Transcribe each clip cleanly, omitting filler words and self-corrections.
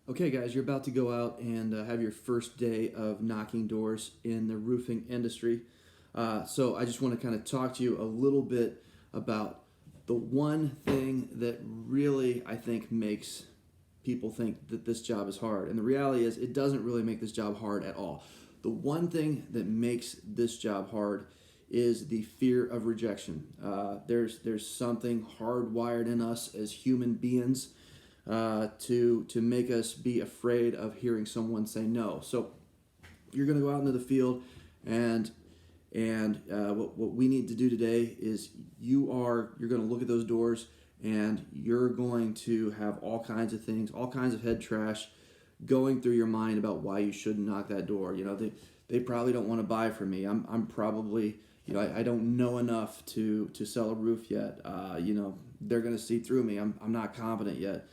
Okay, guys, you're about to go out and have your first day of knocking doors in the roofing industry. So I just want to kind of talk to you a little bit about the one thing that really I think makes people think that this job is hard. And the reality is, it doesn't really make this job hard at all. The one thing that makes this job hard is the fear of rejection. There's something hardwired in us as human beings to make us be afraid of hearing someone say no. So you're going to go out into the field, and what we need to do today is you're going to look at those doors, and you're going to have all kinds of things, all kinds of head trash going through your mind about why you shouldn't knock that door. They probably don't want to buy from me. I'm probably, I don't know enough to sell a roof yet. They're going to see through me. I'm not competent yet.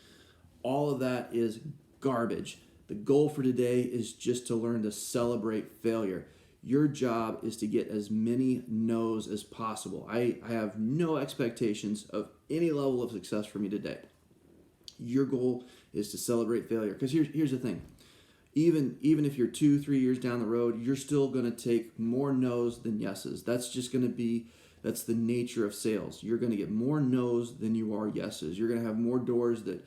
All of that is garbage. The goal for today is just to learn to celebrate failure. Your job is to get as many no's as possible. I have no expectations of any level of success from you today. Your goal is to celebrate failure. Because here's the thing. Even if you're 2-3 years down the road, you're still going to take more no's than yeses. That's the nature of sales. You're going to get more no's than you are yeses. You're going to have more doors that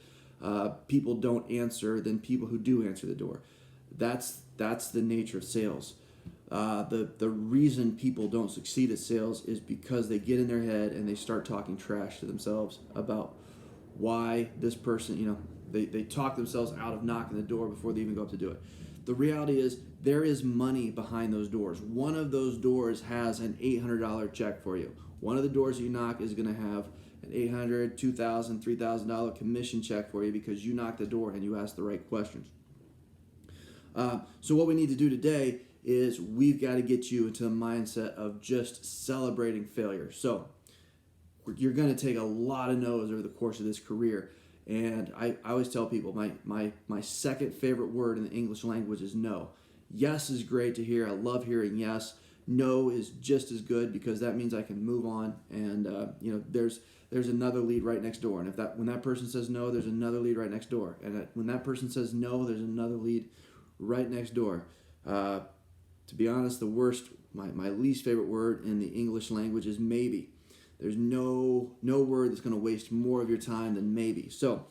people don't answer than people who do answer the door. That's the nature of sales. The reason people don't succeed at sales is because they get in their head and they start talking trash to themselves about why this person, they talk themselves out of knocking the door before they even go up to do it. The reality is there is money behind those doors. One of those doors has an $800 check for you. One of the doors you knock is going to have an $800, $2,000, $3,000 commission check for you because you knocked the door and you asked the right questions. So what we need to do today is we've got to get you into the mindset of just celebrating failure. So you're going to take a lot of no's over the course of this career. And I always tell people my second favorite word in the English language is no. Yes is great to hear. I love hearing yes. No is just as good because that means I can move on. And there's another lead right next door. And when that person says no, there's another lead right next door. And when that person says no, there's another lead right next door. To be honest, my least favorite word in the English language is maybe. There's no word that's going to waste more of your time than maybe. So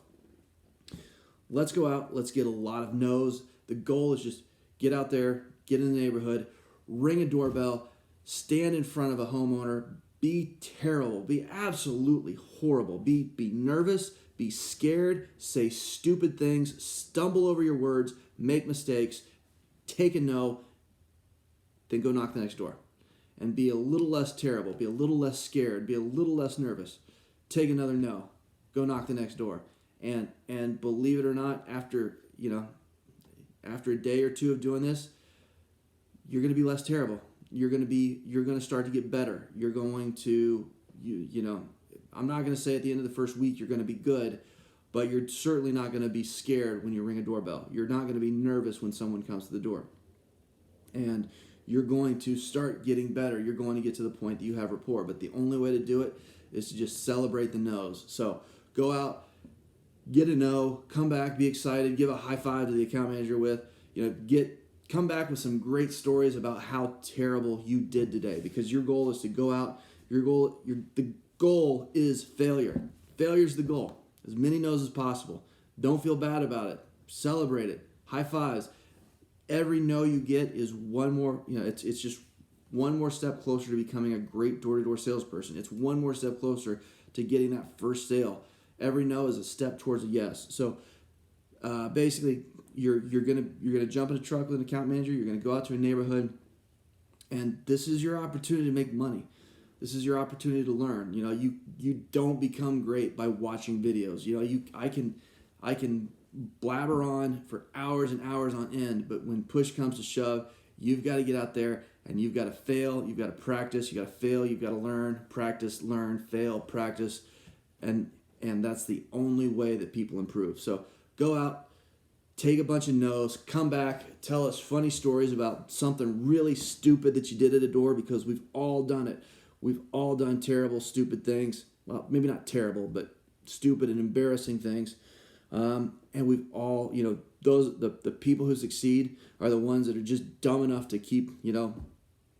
let's go out. Let's get a lot of no's. The goal is just get out there, get in the neighborhood, ring a doorbell, stand in front of a homeowner, be terrible, be absolutely horrible, be nervous, be scared, say stupid things, stumble over your words, make mistakes, take a no, then go knock the next door. And be a little less terrible, be a little less scared, be a little less nervous. Take another no, go knock the next door. And believe it or not, after a day or two of doing this, you're going to be less terrible. You're going to start to get better. You're going to, I'm not going to say at the end of the first week you're going to be good, but you're certainly not going to be scared when you ring a doorbell. You're not going to be nervous when someone comes to the door. And you're going to start getting better. You're going to get to the point that you have rapport. But the only way to do it is to just celebrate the no's. So go out, get a no, come back, be excited, give a high five to the account manager come back with some great stories about how terrible you did today. Because your goal is to go out. The goal is failure. Failure's the goal. As many no's as possible. Don't feel bad about it. Celebrate it. High fives. Every no you get is one more, it's just one more step closer to becoming a great door-to-door salesperson. It's one more step closer to getting that first sale. Every no is a step towards a yes. So basically, you're gonna jump in a truck with an account manager. You're gonna go out to a neighborhood, and this is your opportunity to make money. This is your opportunity to learn. You don't become great by watching videos. I can blabber on for hours and hours on end, but when push comes to shove, you've got to get out there and you've got to fail, you've got to practice, you got to fail, you've got to learn, practice, learn, fail, practice, and that's the only way that people improve. So go out, take a bunch of no's, come back, tell us funny stories about something really stupid that you did at a door, because we've all done it. We've all done terrible, stupid things. Well, maybe not terrible, but stupid and embarrassing things. And we've all, the people who succeed are the ones that are just dumb enough to keep,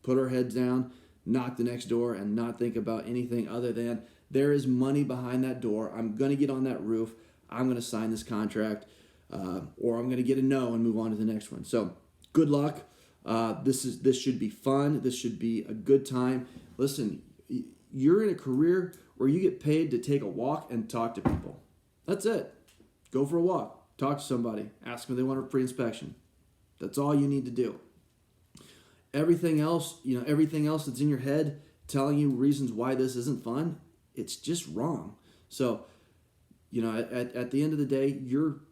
put our heads down, knock the next door, and not think about anything other than there is money behind that door. I'm going to get on that roof. I'm going to sign this contract, or I'm going to get a no and move on to the next one. So good luck. This should be fun. This should be a good time. Listen, you're in a career where you get paid to take a walk and talk to people. That's it. Go for a walk. Talk to somebody. Ask them if they want a pre-inspection. That's all you need to do. Everything else that's in your head telling you reasons why this isn't fun, it's just wrong. So, at the end of the day, you're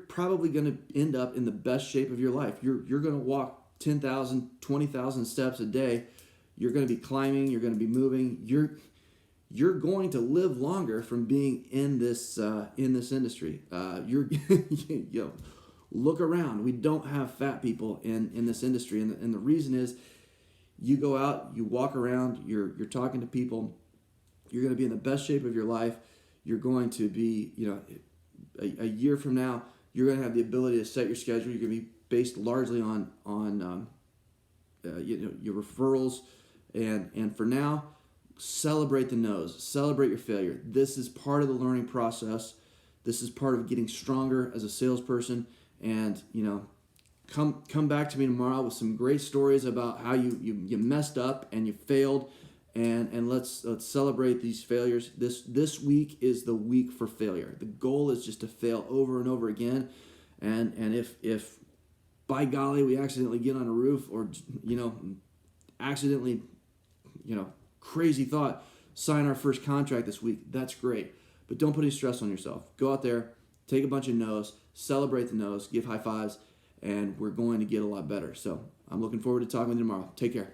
probably going to end up in the best shape of your life. You're going to walk 10,000, 20,000 steps a day. You're going to be climbing. You're going to be moving. You're going to live longer from being in this industry. Look around. We don't have fat people in this industry, and the reason is, you go out, you walk around, you're talking to people. You're going to be in the best shape of your life. You're going to be, a year from now, you're going to have the ability to set your schedule. You're going to be based largely on your referrals, and for now, celebrate the no's, celebrate your failure. This is part of the learning process. This is part of getting stronger as a salesperson, and come back to me tomorrow with some great stories about how you messed up and you failed, and let's celebrate these failures. This week is the week for failure. The goal is just to fail over and over again, and if by golly we accidentally get on a roof, or accidentally crazy thought, sign our first contract this week, that's great. But don't put any stress on yourself. Go out there, take a bunch of no's, celebrate the no's, give high fives, and we're going to get a lot better. So I'm looking forward to talking with you tomorrow. Take care.